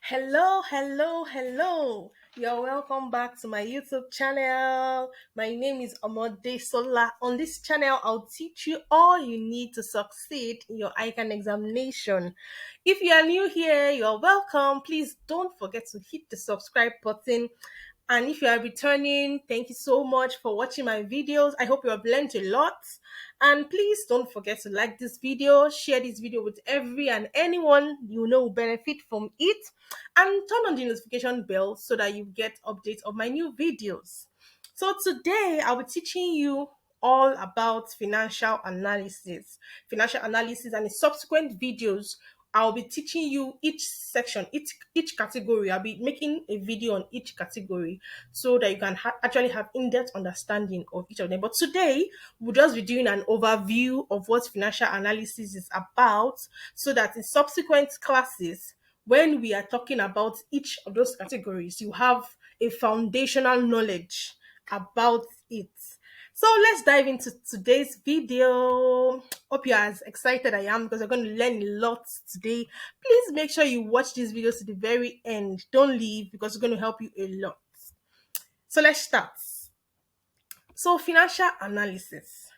Hello, hello, hello. You're welcome back to my YouTube channel. My name is Omode Sola. On this channel, I'll teach you all you need to succeed in your ICAN examination. If you are new here, you're welcome. Please don't forget to hit the subscribe button. And if you are returning, thank you so much for watching my videos. I hope you have learned a lot. And please don't forget to like this video, share this video with every and anyone you know will benefit from it, and turn on the notification bell so that you get updates of my new videos. So today I'll be teaching you all about financial analysis, and in subsequent videos I'll be teaching you each section, each category. I'll be making a video on each category so that you can actually have in-depth understanding of each of them. But today we'll just be doing an overview of what financial analysis is about, so that in subsequent classes, when we are talking about each of those categories, you have a foundational knowledge about it. So let's dive into today's video. Hope you're as excited I am, because we're going to learn a lot today. Please make sure you watch these videos to the very end. Don't leave, because it's going to help you a lot. So let's start. So financial analysis.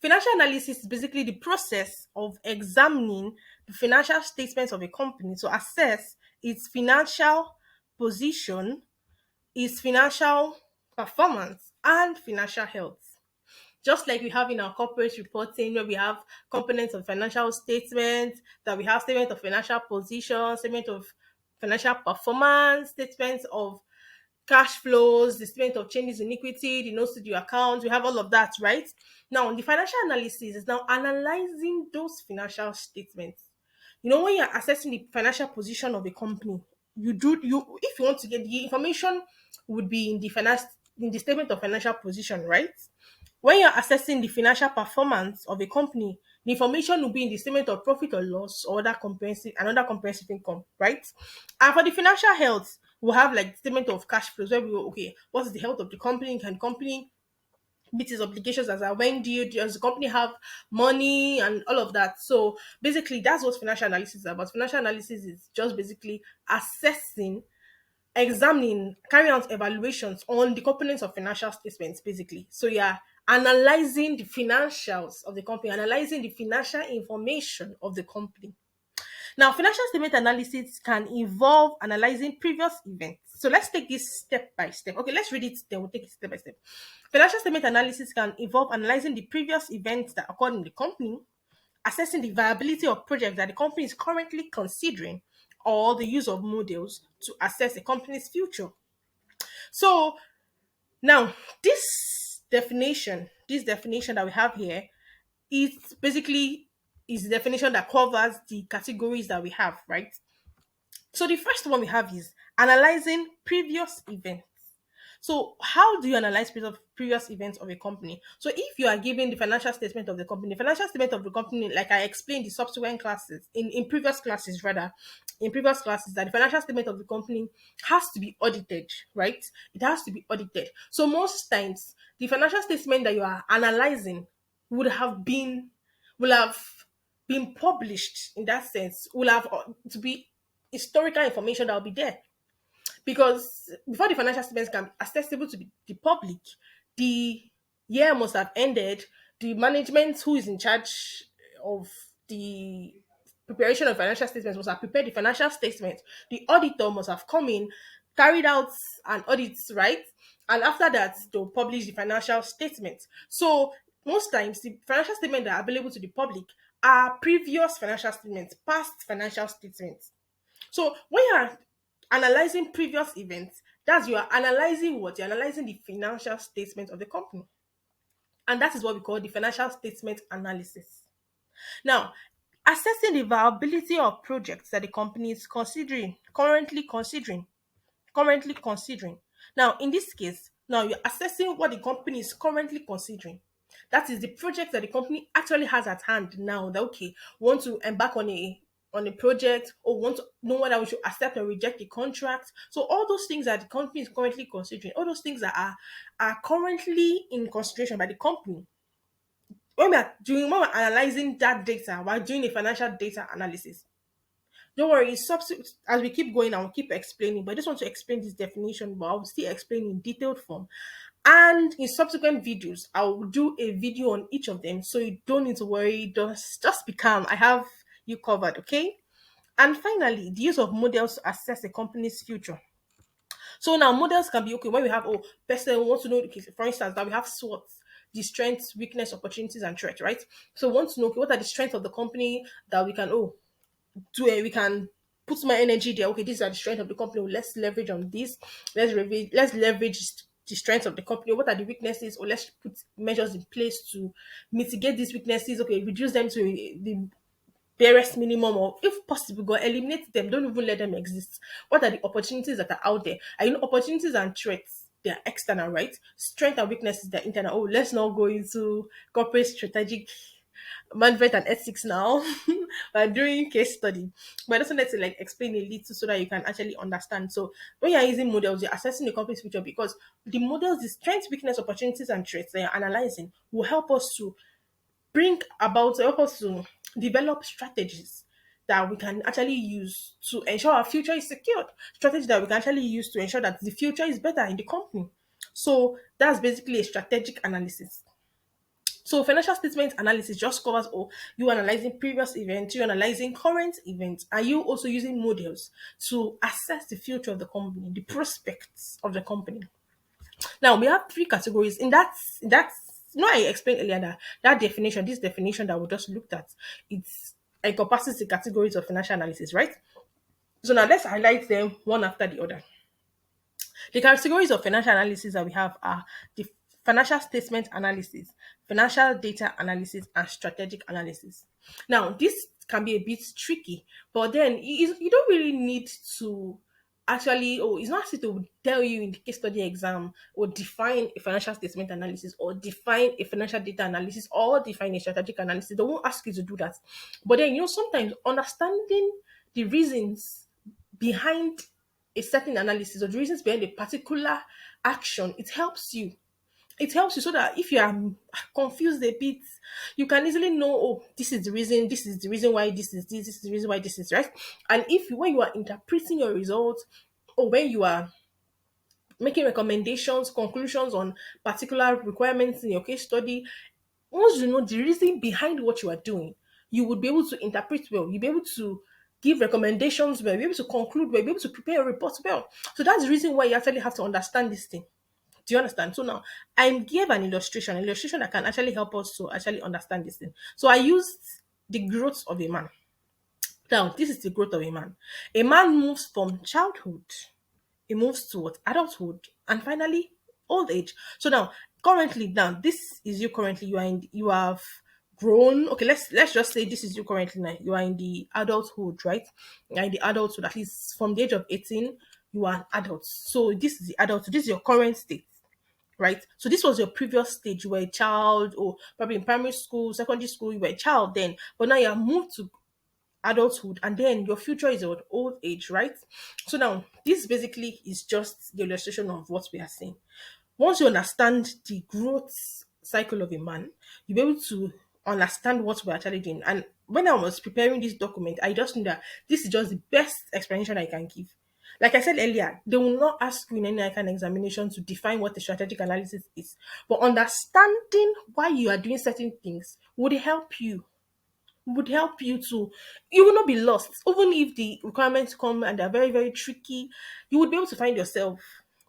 Financial analysis is basically the process of examining the financial statements of a company to assess its financial position, its financial performance, and financial health. Just like we have in our corporate reporting, where we have components of financial statements, that we have statement of financial position, statement of financial performance, statements of cash flows, the statement of changes in equity, the notes to the account. We have all of that, right? Now, the financial analysis is now analyzing those financial statements. When you're assessing the financial position of a company, you if you want to get the information, would be in the statement of financial position, right? When you're assessing the financial performance of a company, the information will be in the statement of profit or loss, or another comprehensive income, right? And for the financial health, we'll have like statement of cash flows, where we go, okay, what is the health of the company? Can company meet its obligations as a when due? Does the company have money and all of that? So basically, that's what financial analysis is about. Financial analysis is just basically assessing, examining, carrying out evaluations on the components of financial statements, basically. So yeah, analyzing the financials of the company, analyzing the financial information of the company. Now, financial statement analysis can involve analyzing previous events. So let's take this step by step. Okay, let's read it, then we'll take it step by step. Financial statement analysis can involve analyzing the previous events that occurred in the company, assessing the viability of projects that the company is currently considering, or the use of models to assess a company's future. So now, this definition that we have here, is basically is the definition that covers the categories that we have, right? So the first one we have is analyzing previous events. So how do you analyze previous events of a company? So if you are given the financial statement of the company, financial statement of the company, like I explained the subsequent classes, in previous classes rather, in previous classes, that the financial statement of the company has to be audited, right? It has to be audited. So most times, the financial statement that you are analyzing would have been will have been published, in that sense, will have to be historical information that will be there, because before the financial statements can be accessible to the public, the year must have ended. The management who is in charge of the preparation of financial statements must have prepared the financial statement. The auditor must have come in, carried out an audit, right? And after that, they'll publish the financial statement. So most times, the financial statements that are available to the public are previous financial statements, past financial statements. So when you're analyzing previous events, that's you are analyzing what? You're analyzing the financial statement of the company. And that is what we call the financial statement analysis. Now, assessing the viability of projects that the company is currently considering. Now, in this case, now you're assessing what the company is currently considering. That is the project that the company actually has at hand now. That okay, we want to embark on a project, or want to know whether we should accept or reject the contract. So all those things that the company is currently considering, all those things that are currently in consideration by the company. When we're analyzing that data, we're doing a financial data analysis. Don't worry, it's substitute as we keep going, I'll keep explaining, but I just want to explain this definition, but I'll still explain in detailed form. And in subsequent videos, I'll do a video on each of them. So you don't need to worry, just be calm. I have you covered, okay? And finally, the use of models to assess a company's future. So now models can be okay when we have person wants to know, okay, for instance, that we have SWOT, the strengths, weakness, opportunities, and threats, right? So we want to know, okay, what are the strengths of the company that we can we can put my energy there. Okay, these are the strengths of the company. Let's leverage on this. Let's leverage the strengths of the company. What are the weaknesses? Or let's put measures in place to mitigate these weaknesses. Okay, reduce them to the barest minimum, or if possible, go eliminate them. Don't even let them exist. What are the opportunities that are out there? Opportunities and threats. They are external, right? Strength and weaknesses, they're internal. Oh, let's not go into corporate strategic management and ethics now. We're doing case study, but I just wanted to like explain a little so that you can actually understand. So when you're using models, you're assessing the company's future, because the models, the strengths, weakness, opportunities, and traits that you're analyzing will help us to help us to develop strategies that we can actually use to ensure our future is secured. Strategies that we can actually use to ensure that the future is better in the company. So that's basically a strategic analysis. So financial statement analysis just covers you analyzing previous events, you analyzing current events, and you also using models to assess the future of the company, the prospects of the company. Now we have three categories. I explained earlier that this definition that we just looked at, it's encompasses the categories of financial analysis, right? So now let's highlight them one after the other. The categories of financial analysis that we have are the financial statement analysis, financial data analysis, and strategic analysis. Now, this can be a bit tricky, but then you don't really need to actually, it's not as if to tell you in the case study exam or define a financial statement analysis or define a financial data analysis or define a strategic analysis. They won't ask you to do that. But then, sometimes understanding the reasons behind a certain analysis or the reasons behind a particular action, it helps you so that if you are confused a bit, you can easily know, this is the reason why this is the reason why this is, right? And if when you are interpreting your results, or when you are making recommendations, conclusions on particular requirements in your case study, once you know the reason behind what you are doing, you would be able to interpret well. You'll be able to give recommendations well. You'll be able to conclude well. You'll be able to prepare a report well. So that's the reason why you actually have to understand this thing. Do you understand? So now I gave an illustration that can actually help us to actually understand this thing. So I used the growth of a man. Now, this is the growth of a man. A man moves from childhood, he moves towards adulthood, and finally old age. So now, this is you currently. You have grown. Okay, let's just say this is you currently now. You are in the adulthood, right? You're in the adulthood. At least from the age of 18, you are an adult. So this is the adulthood. This is your current state, right? So this was your previous stage. You were a child, or probably in primary school, secondary school, you were a child then, but now you have moved to adulthood, and then your future is your old age, right? So now this basically is just the illustration of what we are saying. Once you understand the growth cycle of a man, you'll be able to understand what we're actually doing. And when I was preparing this document, I just knew that this is just the best explanation I can give. Like I said earlier, they will not ask you in any kind of examination to define what the strategic analysis is, but understanding why you are doing certain things would help you to, you will not be lost. Even if the requirements come and they're very, very tricky, you would be able to find yourself,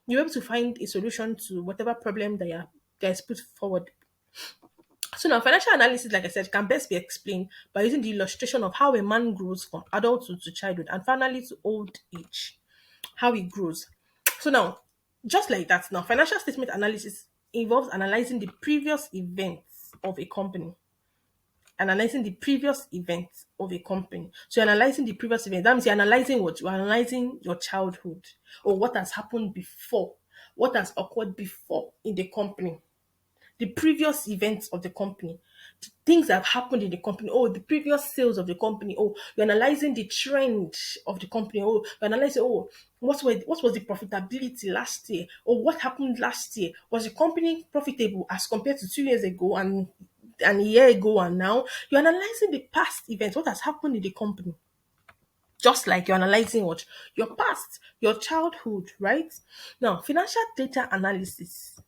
you're able to find a solution to whatever problem that is put forward. So now financial analysis, like I said, can best be explained by using the illustration of how a man grows from adulthood to childhood and finally to old age, how he grows. So now, just like that, now financial statement analysis involves analyzing the previous events of a company, analyzing the previous events of a company. So you're analyzing the previous event. That means you're analyzing what? You're analyzing your childhood, or what has happened before, what has occurred before in the company, the previous events of the company, the things that have happened in the company, the previous sales of the company, you're analyzing the trend of the company, you're analyzing, what was the profitability last year, or what happened last year? Was the company profitable as compared to 2 years ago and a year ago, and now you're analyzing the past events, what has happened in the company. Just like you're analyzing what? Your past, your childhood, right? Now, financial data analysis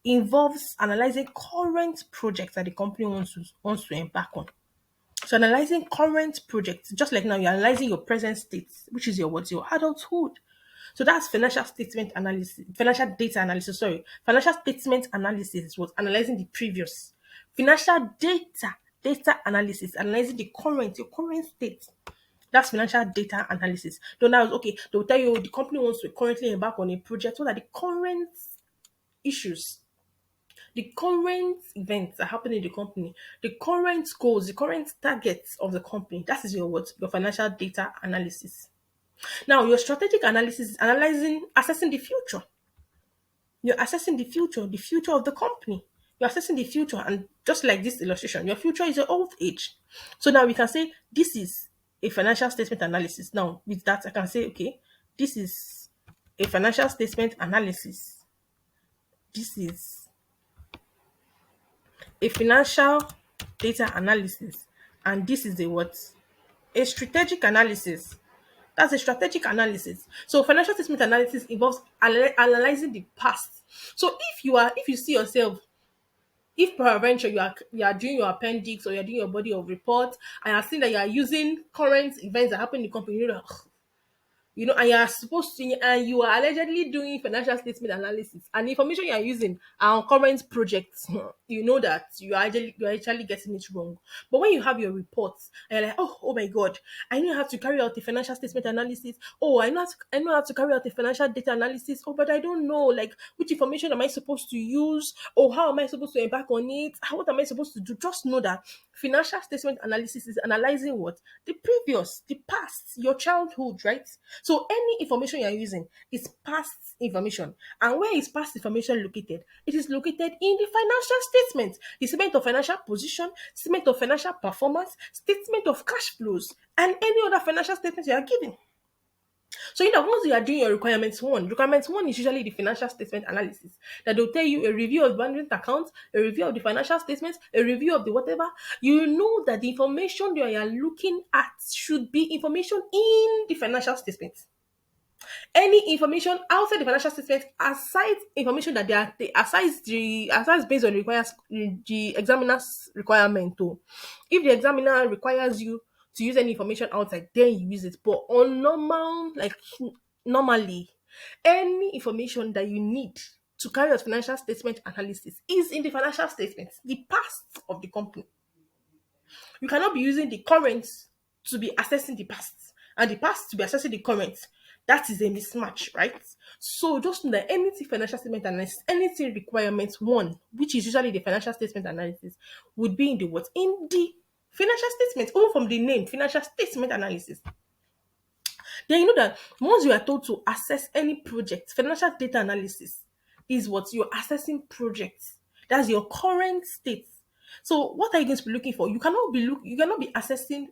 involves analyzing current projects that the company wants to embark on. So analyzing current projects, just like now you're analyzing your present state, which is your adulthood. So that's financial statement analysis, financial data analysis. Sorry, financial statement analysis was analyzing the previous. Financial data analysis, analyzing your current state. That's financial data analysis. So now, okay, they'll tell you the company wants to currently embark on a project. What are the current issues, the current events that happen in the company, the current goals, the current targets of the company? That is your what? Your financial data analysis. Now, your strategic analysis is assessing the future. You're assessing the future of the company. You're assessing the future, and just like this illustration, your future is your old age. So now we can say this is a financial statement analysis. Now, with that, I can say, okay, this is a financial statement analysis. This is a financial data analysis, and this is a what? A strategic analysis. That's a strategic analysis. So financial statement analysis involves analyzing the past. So if you see yourself, if peradventure you are doing your appendix or you're doing your body of report and you're seeing that you are using current events that happen in the company, you know that and you are supposed to, and you are allegedly doing financial statement analysis, and the information you are using are on current projects. You know that you are actually getting it wrong. But when you have your reports and you're like, oh my god, I know how to carry out the financial statement analysis. Oh, I know how to carry out the financial data analysis. Oh, but I don't know, like, which information am I supposed to use? Or how am I supposed to embark on it? What am I supposed to do? Just know that financial statement analysis is analyzing what? The previous, the past, your childhood, right? So any information you're using is past information. And where is past information located? It is located in the financial statement, the statement of financial position, statement of financial performance, statement of cash flows, and any other financial statement you are giving. So once you are doing your requirements one is usually the financial statement analysis. That will tell you a review of management accounts, a review of the financial statements, a review of the whatever. You know that the information you are looking at should be information in the financial statement. Any information outside the financial statement, aside information that aside based on the examiner's requirement too. If the examiner requires you to use any information outside, then you use it. But on normally, any information that you need to carry out financial statement analysis is in the financial statement, the past of the company. You cannot be using the current to be assessing the past and the past to be assessing the current. That is a mismatch, right? So just know that anything financial statement analysis, anything requirement one, which is usually the financial statement analysis, would be in the what? In the financial statement, even from the name, financial statement analysis. Then you know that once you are told to assess any project, financial data analysis is what you're assessing projects. That's your current state. So what are you going to be looking for? You cannot be assessing,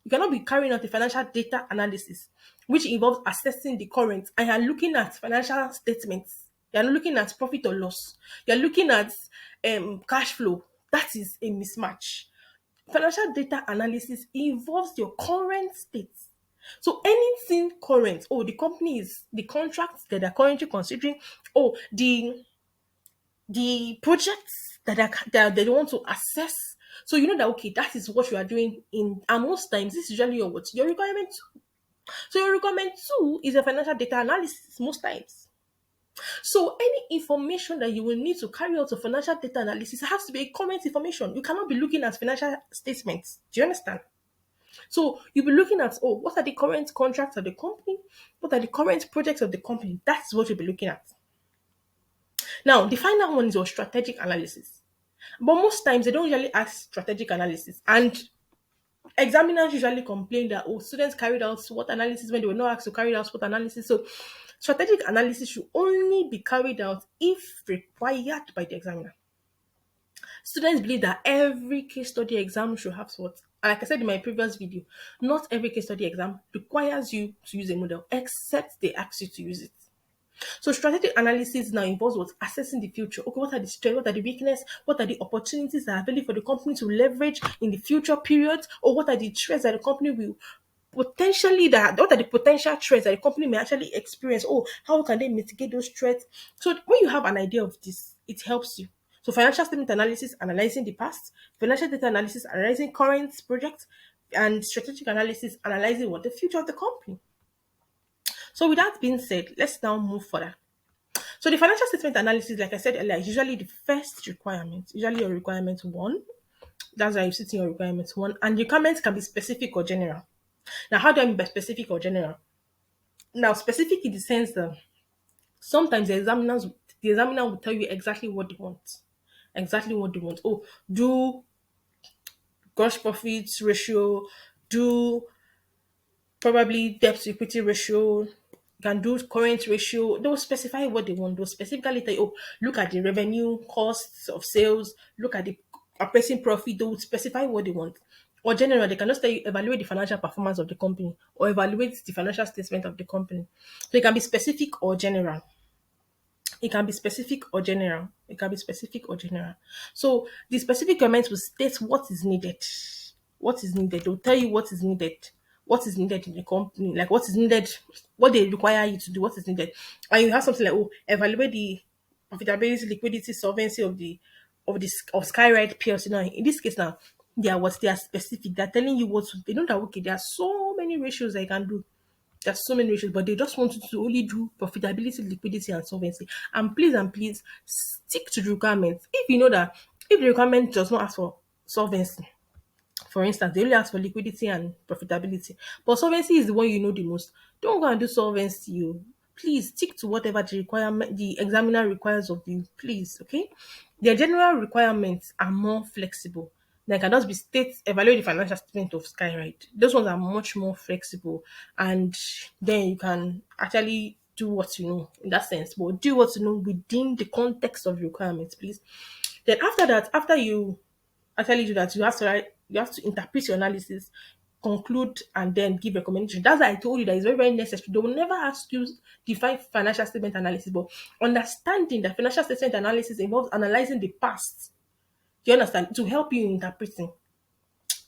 you cannot be carrying out a financial data analysis, which involves assessing the current, and you're looking at financial statements. You're not looking at profit or loss. You're looking at cash flow. That is a mismatch. Financial data analysis involves your current state. So anything current, the company is the contracts that are currently considering, the projects that they want to assess. So you know that okay, that is what you are doing in, and most times this is usually your requirement. So your requirement two is a financial data analysis most times. So any information that you will need to carry out a financial data analysis has to be a current information. You cannot be looking at financial statements. Do you understand? So you'll be looking at, what are the current contracts of the company? What are the current projects of the company? That's what you'll be looking at. Now, the final one is your strategic analysis. But most times they don't usually ask strategic analysis. And examiners usually complain that students carried out SWOT analysis when they were not asked to carry out SWOT analysis. So strategic analysis should only be carried out if required by the examiner. Students believe that every case study exam should have SWOT. And like I said in my previous video, not every case study exam requires you to use a model, except they ask you to use it. So strategic analysis now involves what assessing the future. Okay, what are the strengths, what are the weaknesses, what are the opportunities that are available for the company to leverage in the future periods, or what are the threats that the company will potentially that what are the potential threats that the company may actually experience? Oh, how can they mitigate those threats? So when you have an idea of this, it helps you. So financial statement analysis, analyzing the past, financial data analysis, analyzing current projects, and strategic analysis, analyzing what the future of the company. So with that being said, let's now move further. So the financial statement analysis, like I said earlier, is usually the first requirement, usually your requirement one. That's why you sit in your requirement one. And requirements can be specific or general. Now, how do I mean by specific or general? Now, specific in the sense that sometimes the examiner will tell you exactly what they want. Exactly what they want. Oh, do gross profits ratio, do probably debt to equity ratio, can do current ratio. They'll specify what they want. They'll specifically tell you, oh, look at the revenue, costs of sales, look at the operating profit. They will specify what they want. Or general, they can just tell you evaluate the financial performance of the company or evaluate the financial statement of the company. So it can be specific or general. It can be specific or general. It can be specific or general. So the specific requirements will state what is needed. What is needed. They'll tell you what is needed. What is needed in the company, like what is needed, what they require you to do, what is needed. And you have something like, oh, evaluate the profitability, liquidity, solvency of Skyride PLC. Now, in this case, now they are specific. They're telling you what to, they know that okay, there are so many ratios that you can do. There's so many ratios, but they just want you to only do profitability, liquidity, and solvency. And please stick to the requirements. If you know that if the requirement does not ask for solvency, for instance, they only ask for liquidity and profitability, but solvency is the one you know the most. Don't go and do solvency. You please stick to whatever the examiner requires of you. Please, okay? The general requirements are more flexible. They can just be state evaluate the financial statement of Skyride. Those ones are much more flexible, and then you can actually do what you know in that sense, but do what you know within the context of requirements, please. Then after that, after you actually do that, you have to interpret your analysis, conclude, and then give recommendation. That's why I told you that it's very, very necessary. They will never ask you define financial statement analysis, but understanding that financial statement analysis involves analyzing the past. Do you understand? To help you in interpreting.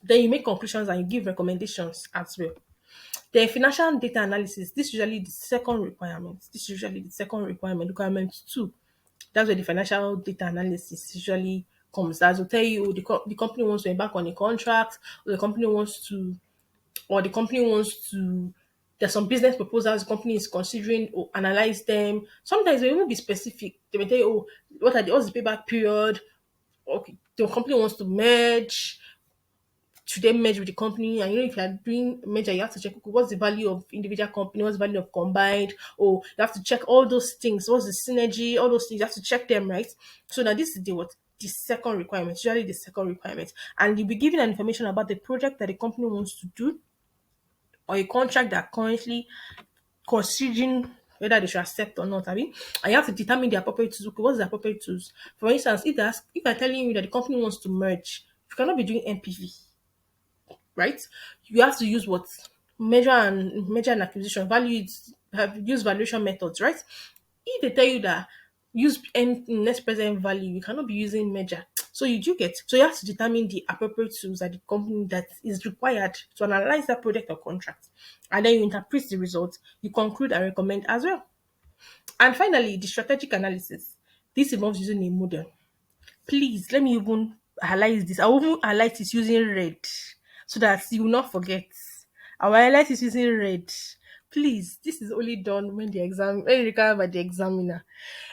Then you make conclusions and you give recommendations as well. The financial data analysis, this is usually the second requirement. This is usually the second requirement, requirement two. That's where the financial data analysis usually comes. That will tell you the company wants to embark on a contract, or the company wants to. There's some business proposals the company is considering or analyze them. Sometimes they won't be specific. They may tell you, oh, what's the payback period? Okay, the company wants to merge, should they merge with the company? And you know, if you're doing merger, you have to check okay, what's the value of individual company, what's the value of combined, or you have to check all those things, what's the synergy, all those things, you have to check them, right? So now this is the what? The second requirement, usually the second requirement. And you'll be given an information about the project that the company wants to do or a contract that currently considering whether they should accept or not. I mean, and you have to determine the appropriate tools. Okay, what's the appropriate tools? For instance, if they're telling you that the company wants to merge, you cannot be doing MPV, right? You have to use what measure and acquisition value. Have use valuation methods, right? If they tell you that use next present value, you cannot be using measure. So you do get so you have to determine the appropriate tools at the company that is required to analyze that project or contract, and then you interpret the results. You conclude and recommend as well. And finally, the strategic analysis. This involves using a model. Please let me even highlight this. I will even highlight it using red so that you will not forget. I will highlight it using red. Please, this is only done when required by the examiner.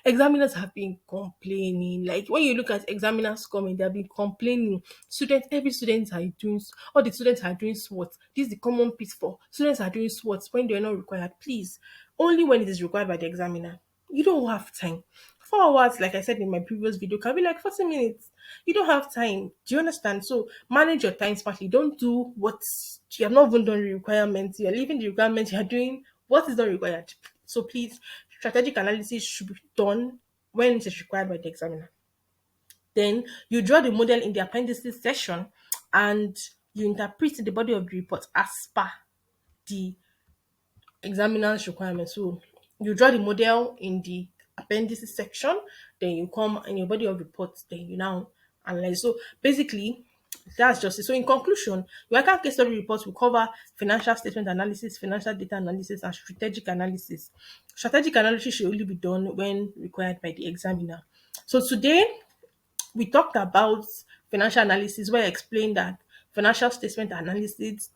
Examiners have been complaining. Like when you look at examiners coming, they have been complaining. Every student are doing all the students are doing SWOT. This is the common pitfall. Students are doing SWOT when they are not required. Please, only when it is required by the examiner. You don't have time. 4 hours, like I said in my previous video, can be like 40 minutes. You don't have time. Do you understand? So manage your time smartly. Don't do what you have not even done the requirements. You're leaving the requirements, you're doing what is not required. So please, strategic analysis should be done when it is required by the examiner. Then you draw the model in the appendices section and you interpret the body of the report as per the examiner's requirements. So You draw the model in the appendices section, then you come in your body of reports, then you now analyze. So basically, that's just it. So in conclusion, your ICAN case study reports will cover financial statement analysis, financial data analysis, and strategic analysis. Strategic analysis should only be done when required by the examiner. So today we talked about financial analysis, where I explained that financial statement analysis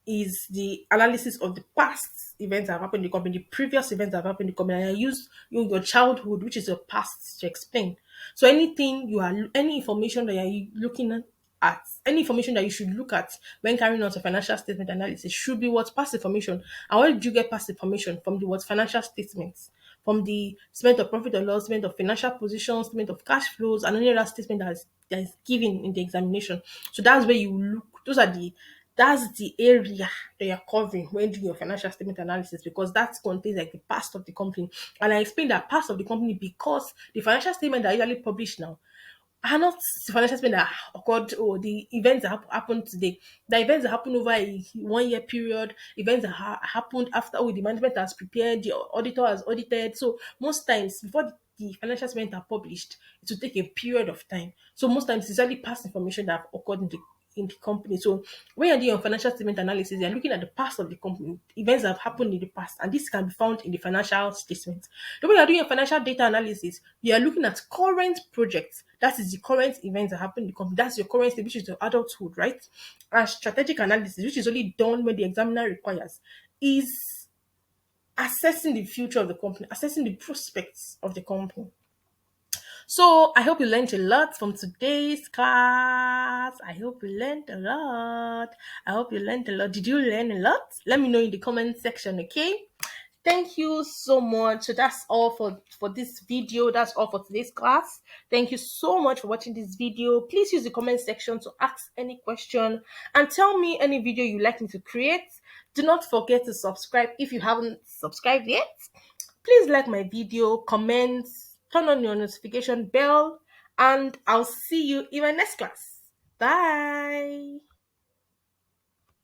is the analysis of the past events that have happened in the company, the previous events that have happened in the company. And I use your childhood, which is your past, to explain. So anything you are, any information that you're looking at, any information that you should look at when carrying out a financial statement analysis should be what past information. And where did you get past information from? The what financial statements, from the statement of profit or loss, statement of financial position, statement of cash flows, and any other statement that is given in the examination. So that's where you look. That's the area that you're covering when doing your financial statement analysis, because that contains like the past of the company. And I explained that past of the company because the financial statement that are usually published now are not the financial statement that occurred or the events that happened today. The events that happened over a 1 year period, events that happened after the management has prepared, the auditor has audited. So most times before the financial statement are published, it will take a period of time. So most times it's only past information that have occurred in the company. So when you're doing your financial statement analysis, you're looking at the past of the company, events that have happened in the past, and this can be found in the financial statement. The way you're doing your financial data analysis, you are looking at current projects. That is the current events that happen in the company. That's your current state, which is your adulthood, right? And strategic analysis, which is only done when the examiner requires, is assessing the future of the company, assessing the prospects of the company. So I hope you learned a lot from today's class. I hope you learned a lot. I hope you learned a lot. Did you learn a lot? Let me know in the comment section, okay? Thank you so much. So that's all for this video. That's all for today's class. Thank you so much for watching this video. Please use the comment section to ask any question and tell me any video you like me to create. Do not forget to subscribe if you haven't subscribed yet. Please like my video, comment, turn on your notification bell, and I'll see you in my next class. Bye.